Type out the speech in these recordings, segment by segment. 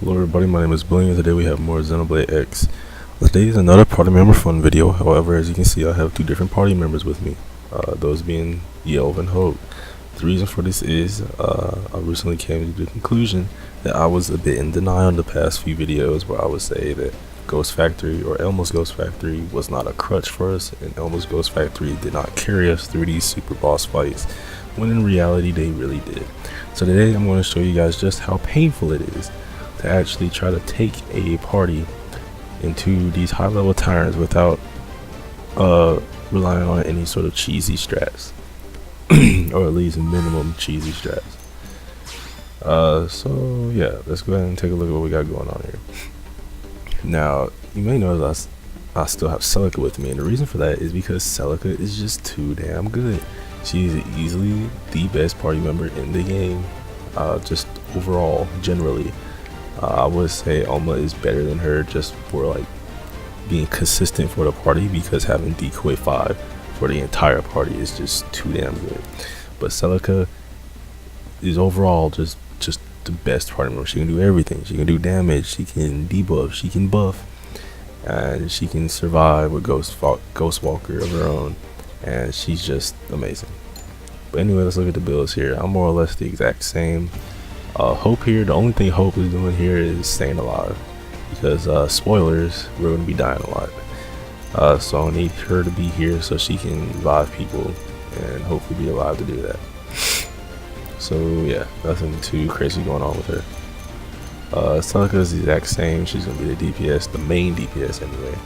Hello everybody, my name is Billy and today we have more Xenoblade X. Today is another party member fun video. However, as you can see, I have two different party members with me, those being Yelv and Hope. The reason for this is I recently came to the conclusion that I was a bit in denial in the past few videos where I would say that Ghost Factory or Elmo's Ghost Factory was not a crutch for us and Elmo's Ghost Factory did not carry us through these super boss fights, when in reality they really did. So today I'm going to show you guys just how painful it is to actually try to take a party into these high level tyrants without relying on any sort of cheesy strats or at least minimum cheesy strats. So yeah, let's go ahead and take a look at what we got going on here. Now you may notice I still have Celica with me, and the reason for that is because Celica is just too damn good. She's easily the best party member in the game, just overall, generally. I would say Alma is better than her just for like being consistent for the party, because having decoy 5 for the entire party is just too damn good. But Celica is overall just the best party member. She can do everything. She can do damage, she can debuff, she can buff, and she can survive with Ghost Walker of her own, and she's just amazing. But anyway, let's look at the builds here. I'm more or less the exact same. Hope here, the only thing Hope is doing here is staying alive, because spoilers, we're going to be dying a lot. So I need her to be here so she can revive people and hopefully be alive to do that. So yeah, nothing too crazy going on with her. Celica is the exact same. She's going to be the DPS, the main DPS anyway,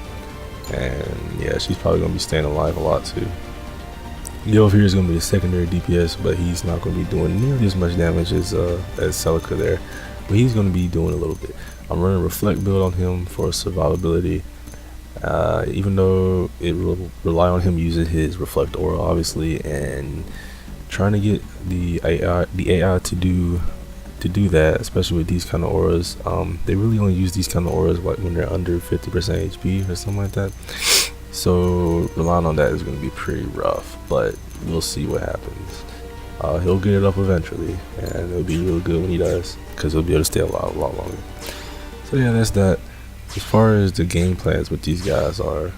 and yeah, she's probably going to be staying alive a lot too. Yelv here is going to be a secondary DPS, but he's not going to be doing nearly as much damage as Celica there, but he's going to be doing a little bit. I'm running a reflect build on him for survivability, even though it will rely on him using his reflect aura obviously, and trying to get the AI to do that, especially with these kind of auras. They really only use these kind of auras like when they're under 50% HP or something like that. So relying on that is going to be pretty rough, but we'll see what happens. He'll get it up eventually, and it'll be real good when he does, because he'll be able to stay alive a lot longer. So yeah, that's that. As far as the game plans with these guys are,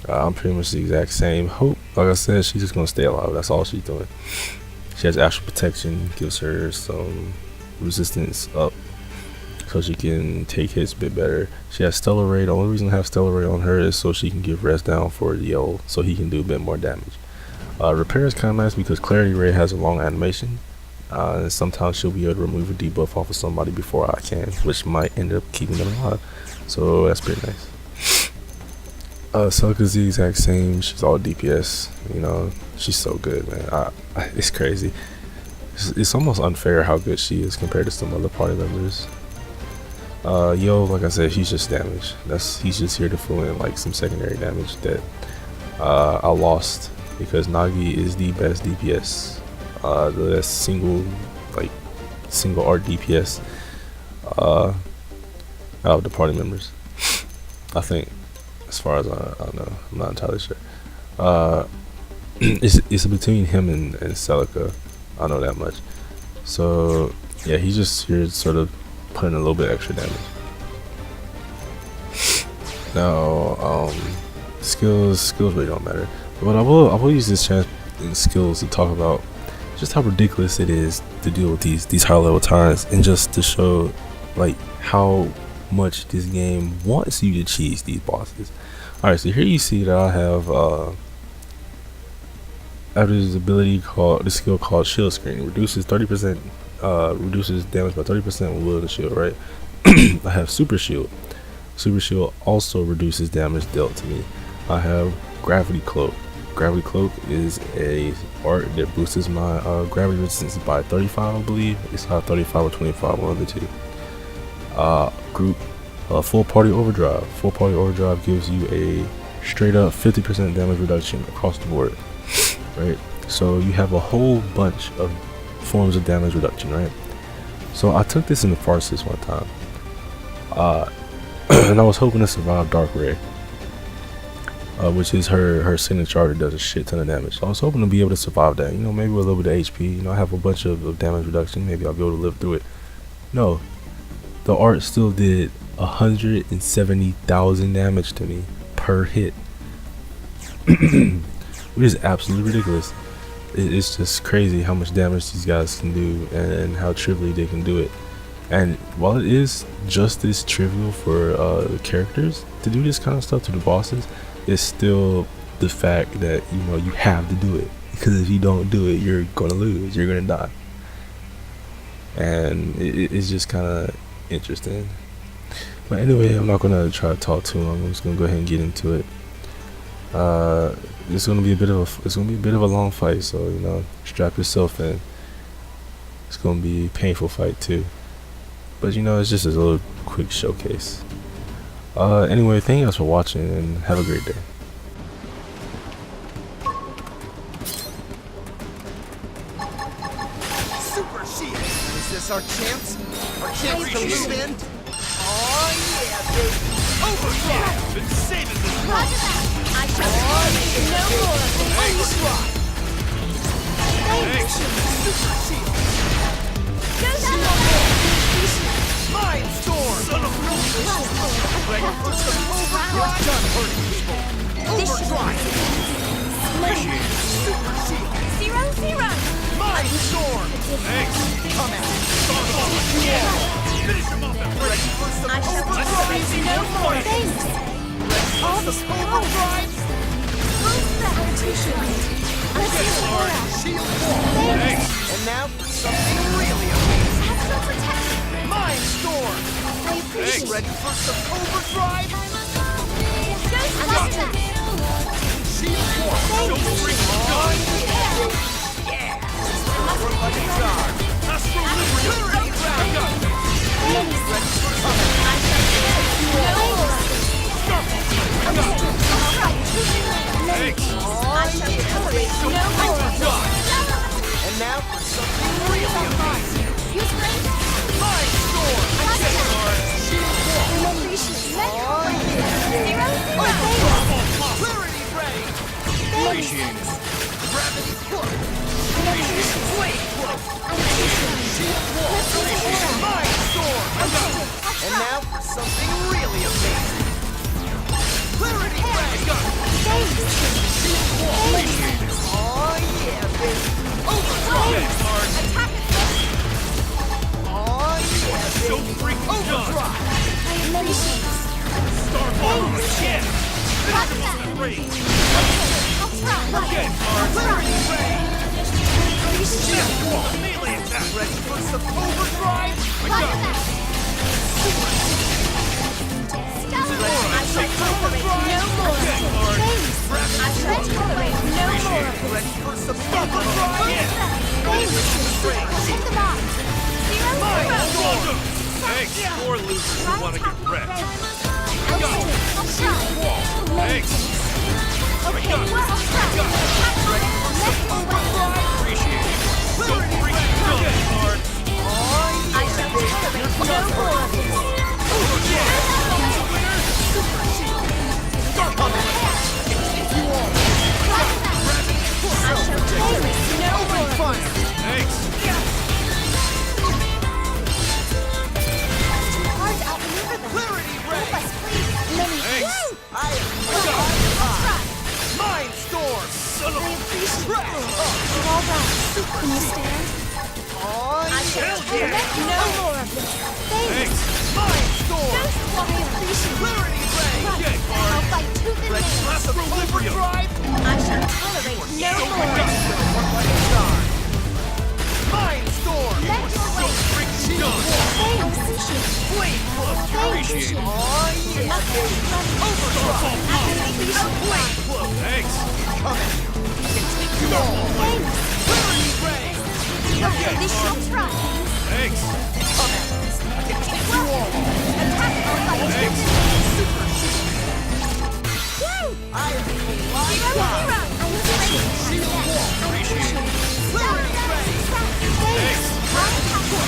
I'm pretty much the exact same. Hope, like I said, she's just going to stay alive. That's all she's doing. She has astral protection, gives her some resistance up, so she can take hits a bit better. She has Stellar Ray. The only reason I have Stellar Ray on her is so she can give rest down for Yelv, so he can do a bit more damage. Repair is kind of nice because Clarity Ray has a long animation, and sometimes she'll be able to remove a debuff off of somebody before I can, which might end up keeping them alive, so that's pretty nice. Celica's the exact same. She's all DPS, you know. She's so good, man. It's crazy. It's almost unfair how good she is compared to some other party members. Yelv, like I said, he's just damage. He's just here to fill in like some secondary damage that I lost, because Nagi is the best DPS, the single art DPS out of the party members, I think, as far as I don't know. I'm not entirely sure. It's between him and Celica, I know that much. So yeah, he's just here sort of putting a little bit extra damage. Now skills really don't matter, but I will use this chance in skills to talk about just how ridiculous it is to deal with these high level tyrants, and just to show like how much this game wants you to cheese these bosses. Alright, so here you see that I have this ability this skill called Shield Screen. Reduces 30%, reduces damage by 30% when wielding the shield, right? I have Super Shield. Super Shield also reduces damage dealt to me. I have Gravity Cloak. Gravity Cloak is a art that boosts my gravity resistance by 35, I believe. It's not 35 or 25, one of the two. Full Party Overdrive. Full Party Overdrive gives you a straight up 50% damage reduction across the board, right? So you have a whole bunch of forms of damage reduction, right? So I took this in the Farsis one time, and I was hoping to survive Dark Ray, which is her signature that does a shit ton of damage. So I was hoping to be able to survive that, you know, maybe with a little bit of HP, you know, I have a bunch of damage reduction, maybe I'll be able to live through it. No, the art still did 170,000 damage to me per hit, which is absolutely ridiculous. It's just crazy how much damage these guys can do and how trivially they can do it. And while it is just as trivial for the characters to do this kind of stuff to the bosses, it's still the fact that, you know, you have to do it, because if you don't do it, you're gonna lose, you're gonna die. And it's just kind of interesting. But anyway, I'm not gonna try to talk too long. I'm just gonna go ahead and get into it. It's gonna be a bit of a long fight, so, you know, strap yourself in. It's gonna be a painful fight too, but, you know, it's just a little quick showcase. Anyway, thank you guys for watching, and have a great day. Super Shield! Is this our chance? Our chance to move in? Oh yeah, baby! Overdrive! Been saving this one! I shall no more of this. Overdrive! Thanks. Super Shield! Mind Storm! Son of a bitch! Ready for some overdrive? Done hurting people! Overdrive! Super Shield! 0-0. Mind Storm! Thanks. Come at me! Finish him off and ready for some I shall overdrive! no more. Thanks. All the overdrive! Shield wall! Thanks. And now for something really amazing! Mind Storm! I appreciate Ready for some overdrive? Ghostbuster. Shield wall! Thanks. Oh yeah! We're like a jar! Clarity Dragon! Ready for some I shall no more. Thanks! I shall tolerate no more. And now for something really amazing! Use great. Mind Storm! Shield wall! Oh yeah! 0-0. Clarity Ray! Thanks. Gravity Hook! Wait. Shield wall! Mind Storm! And now for something really amazing! Clarity Ray! Shield wall! Oh yeah, baby! Overdrive! Attack it. Oh yeah, baby! Overdrive! I have many shapes. Rock that. I'll try. Clarity Ray! Appreciate Shield wall! Ready for some overdrive? Rock that. Stellar. I shall tolerate no more. Thanks. I shall tolerate no more. Ready for some overdrive? Thanks. Check the box. 0-0. Thanks, poor losers who want to get wrecked. I'll try. Thanks. Okay, well, I'll try. Appreciate it. So freaking good, Lord. I shall tolerate no more of this. I shall tolerate no more of this. Thanks. Hard to outmaneuver them. Clarity Ray! Help us, please. Many. Thanks. I am Mind Storm! Son of I a... appreciate it. Crash! You're all right. Can you stand? Oh I shall Hell yeah. tolerate no more of this. Thanks. Thanks. Mind Storm! I appreciate it. Clarity Ray! Okay, I'll Lord. fight tooth and Ready nail. for some overdrive? I shall tolerate no more. Work like a star! Mind Storm! Let your way. Freaking done. I appreciate it. Flame Club! Appreciate it. Oh yeah! Overdrive! Flame Club! Thanks. Coming! I can take you all! Thanks. Clarity Ray! Okay, this shall try. Thanks. Coming! I can take you all! Attack our fight. Thanks. Super Shield! Woo! I am alive! 0-0. I was ready. Shield wall! Appreciate it. Clarity Ray! Thanks. I'll attack your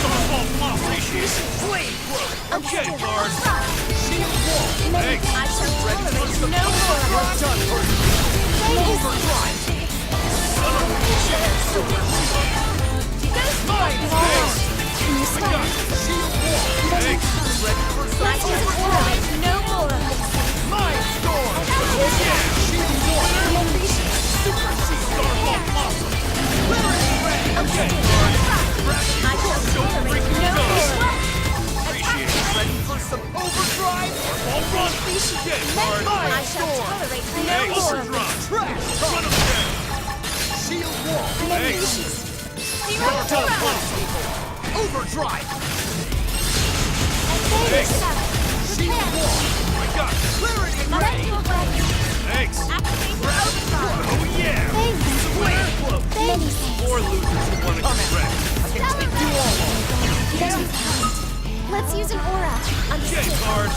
fight. Appreciate it. Flame Club! Okay, Understood. Lord. Shield wall! Thanks. I shall tolerate no more of Well this. done, Hurry! Overdrive! Ghostbuster. Can you stop? Shield wall! Thanks. got this. Clarity Let ray. your way. Thanks. Activate the overdrive. Oh yeah. Thanks. Way close. Many thanks. Or losers who want to get wrecked. I can take you all on. Many thanks. Let's use an aura. Okay, Understood. card.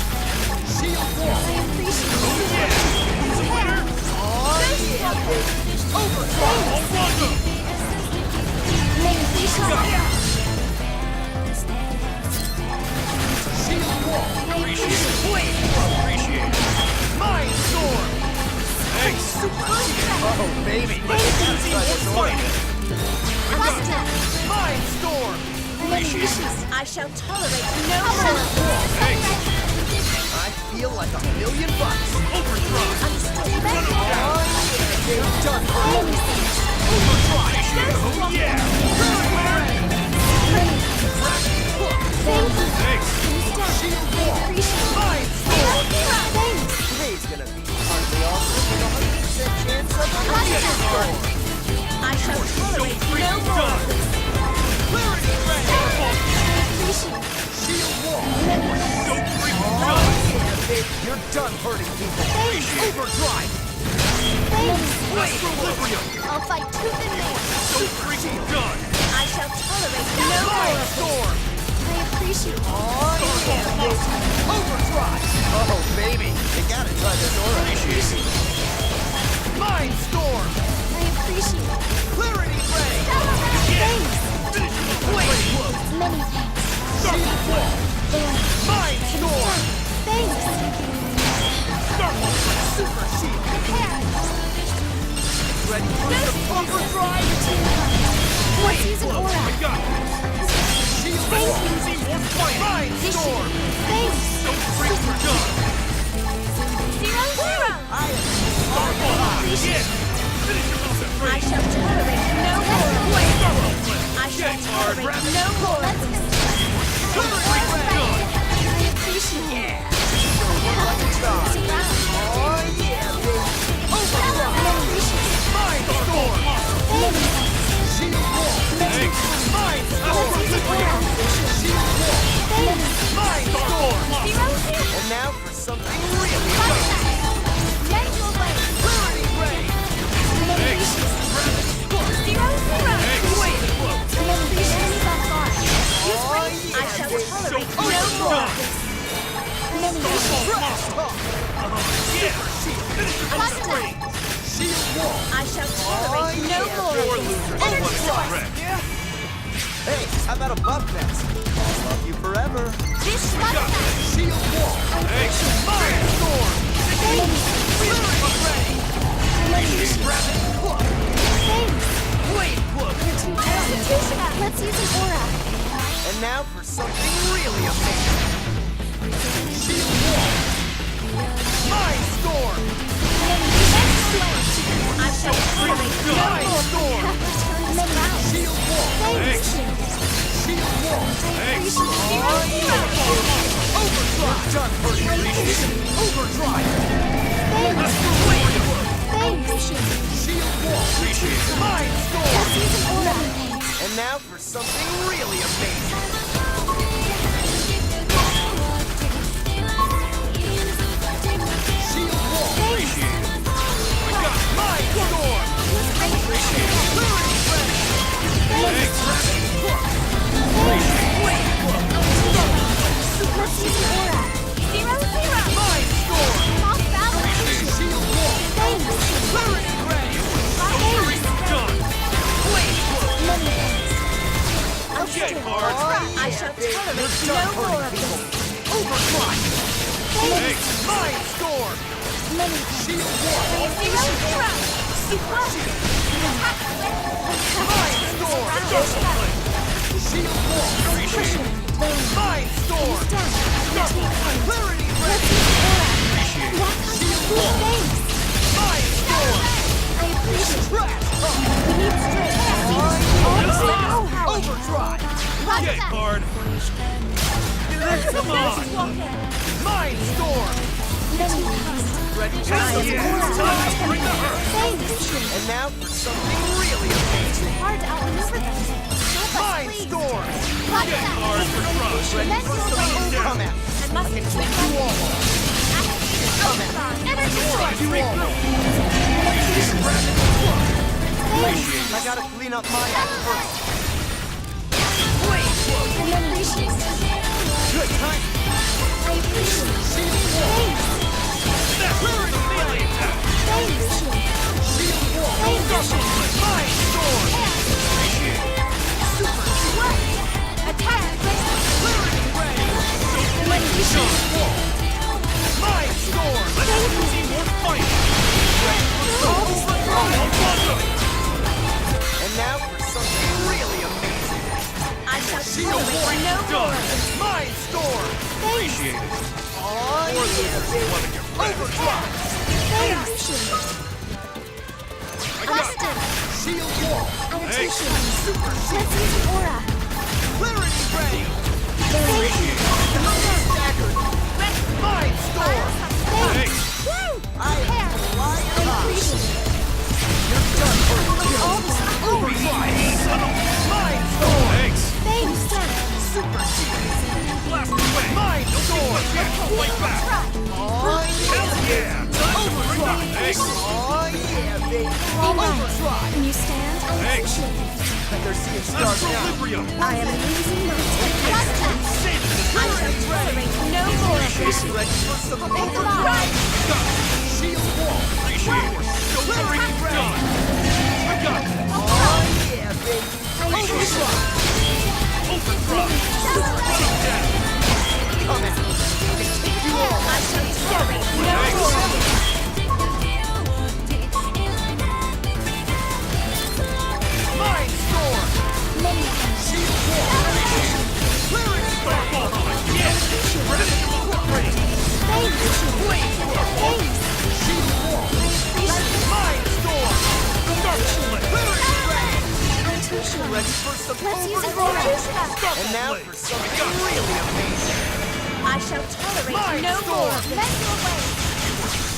Shield wall. I appreciate Oh it. yeah. He's a winner. Oh yeah, baby. Overdrive. Alonzo. Many thanks. Shield wall. I appreciate it. Blade. Appreciate it. Mind storm. Thanks. Oh baby. Easy more fight. Understood. Mind storm. Many wishes. I shall tolerate no more. Thanks. I feel like $1,000,000. Overdrive. Understood. Run him down. You're done. Many thanks. Oh yeah. Many thanks. Thank you. Thanks. Shield I wall. appreciate it. Mind storm. Thanks. Today's gonna be hardly awesome with a 100% chance of Understood. I shall tolerate no more of this. clarity ray. I appreciate it. Shield wall. Many thanks. So freaking Oh done. yeah, baby. You're done hurting people. Thanks. Overdrive. Thanks. Equilibrium. I'll fight tooth and nail. So freaking done. I shall tolerate no more Mind of this. storm. I appreciate it. Oh yeah, baby. Overdrive. Oh baby. You gotta try this aura. Mind storm. I appreciate it. Clarity ray. Thanks. Blade close. Many thanks. Shield wall. There. Mind storm. Thanks. Super shield. Prepare. Ready for some overdrive. Let's use an I aura. got this. Shield Thank wall. you. Easy more fight. Mind storm. Thanks. So freaking done. 0-0. I am Yeah. Finish him off at I three. shall tolerate no more. Thorough play. I shall Okay, hard. tolerate no more. So freaking done. I appreciate it. star. Oh yeah, baby. Overdrive. Many wishes. Mind storm. Thanks. Shield wall. Thanks. Mind Let's storm. use an aura. Shield wall. Thanks. Mind storm. 0-0. And now for something really Gentle way. clarity ray. Many wishes. 0-0. Thanks. Many wishes so far. Oh I yeah, shall baby. tolerate So no more done. of this. Many wishes. Trash talk. Yeah. Finish him off at three. Shield wall. I shall tolerate no more Or of this. losers who want to Energy get source. wrecked. Hey, how about a buff nest? I'll love you forever. This got one. Shield wall. Thanks. Mind storm. Thanks. Clarity ray. Many wishes. Rapid plug. Thanks. Blade plug. Let's use an aura. And now for something really amazing. Shield wall. Mind storm. Many wishes. I shall tolerate no Mind more. storm. Many wishes. Shield wall. Thanks. Shield wall. Thanks. Overdrive. Done hurting. Overdrive. Thanks. Blade plug. Thanks. Shield wall. Appreciate it. Mind storm. Let's use an aura. And now for something really amazing. Shield wall. Thanks. I got it. Mind storm. I appreciate it. Clarity ray. Thanks. Blade plug. Let's use an aura. 0-0. Mind storm. Off balance. Shield wall. Thanks. Clarity ray. Thanks. Done. Blade plug. Many thanks. Okay, Understood. hard. I shall You're tolerate done no more hurting of people. this. Overdrive. Thanks. Mind storm. Many thanks. Shield wall. 0-0. Super shield. Mind storm. Shield wall. Appreciate it. Mind storm. Clarity ray. Let's use an aura. Walk on Shield the wall. thanks. Mind storm. I appreciate it. Trash talk. We need strength. Overdrive. Roger Okay, that. hard. Come on. Mind storm. Many thanks. Ready? It's time to bring the hurt. Thanks. And now for something really amazing. Hard to outmaneuver them. Help us, Mind please. storm. Roger Get that. hard for trust. Ready for Mental some way. come at. I must I can be take quick. you all on. Energy sword. I gotta clean up my act first. Good time. And now for something really amazing. I shall tolerate no more. Mind Storm! Appreciate it. Oh, yeah, baby. Overdrive! Custom. Shield Wall! Annotation. Let's use aura. Clarity Ray! Appreciate it. Staggered! Mind Storm! Thanks. I am flying high! You're done for Overdrive! Mind Storm! Thanks. Super Shield! Blast away. Mind Storm! Fight back. Oh, Hell yeah. Overdrive! Thanks. Oh, yeah, baby! Overdrive! Can you stand? Thanks. They're seeing stars now. Equilibrium. I am losing my temper. Save it. I shall tolerate no more. Ready for some Think overdrive? about it. Shield Wall! Appreciate it. Delivery done. I got it. Oh, yeah, baby! Overdrive! Overdrive. Shut down. Come at me! I can take you all! I shall tolerate no Thanks. more. Mind Storm! Shield Wall! Clarity Ray! Yes. Ready to cooperate. Shield Wall! Mind Storm! Clarity Ray! Ready for some Let's use overdrive? And now for something really amazing! I shall tolerate Mind no Storm. more. Let your way.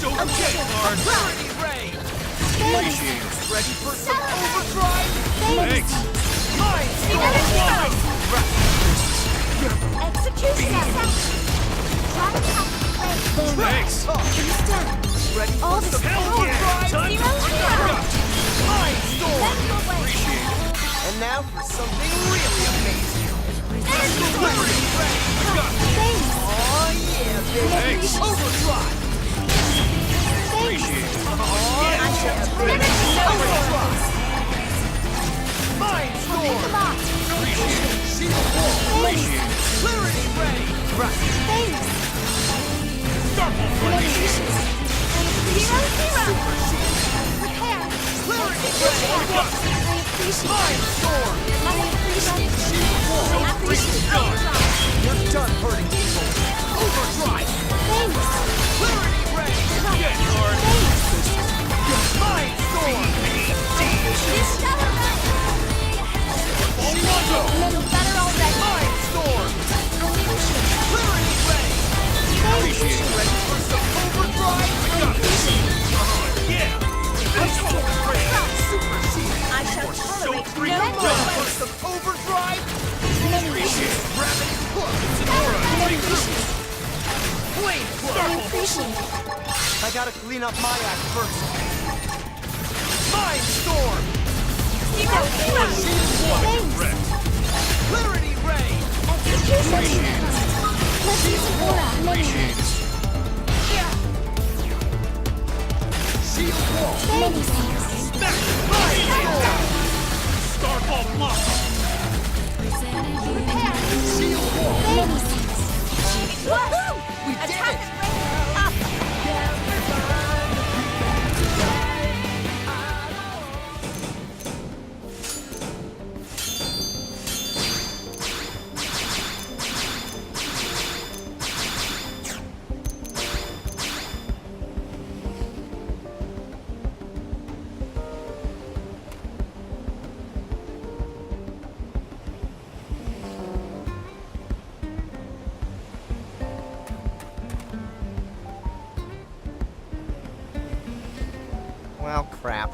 So okay, Lord. Clarity Ray! Appreciate it. Ready for some overdrive? Thanks. Mind Storm! Execution. Thanks. Ready for All some this Hell yeah. overdrive? Time to Mind Storm! Let your way. Appreciate it. And now for something really amazing! Clarity Ray! Oh yeah, baby! Thanks. Overdrive! Appreciate it. Oh yeah, baby! Overdrive! Mind Storm! Appreciate it. Shield Wall! Appreciate it. Clarity Ray! Startle formation. Super Shield! Clarity Ray! Mind Storm! Shield Wall! Done. You're done hurting people! Overdrive! Clarity Ray! Get Lord. Mind Storm! Mind Storm! Clarity Ray! Appreciate it. Ready for some overdrive? Got it. Yeah. Let's go. Great. Super Shield! I shall So tolerate free. no Ready more. for some overdrive? Appreciate it. Gravity hook! It's an aura. Flame hook! I gotta clean up my act first. Mind Storm! Shield Wall! Correct. Clarity Ray! Appreciate it. Appreciate it. Shield Wall! Smack. Mind Storm! Starball block. Shield Wall! We did Attack it! Well, crap.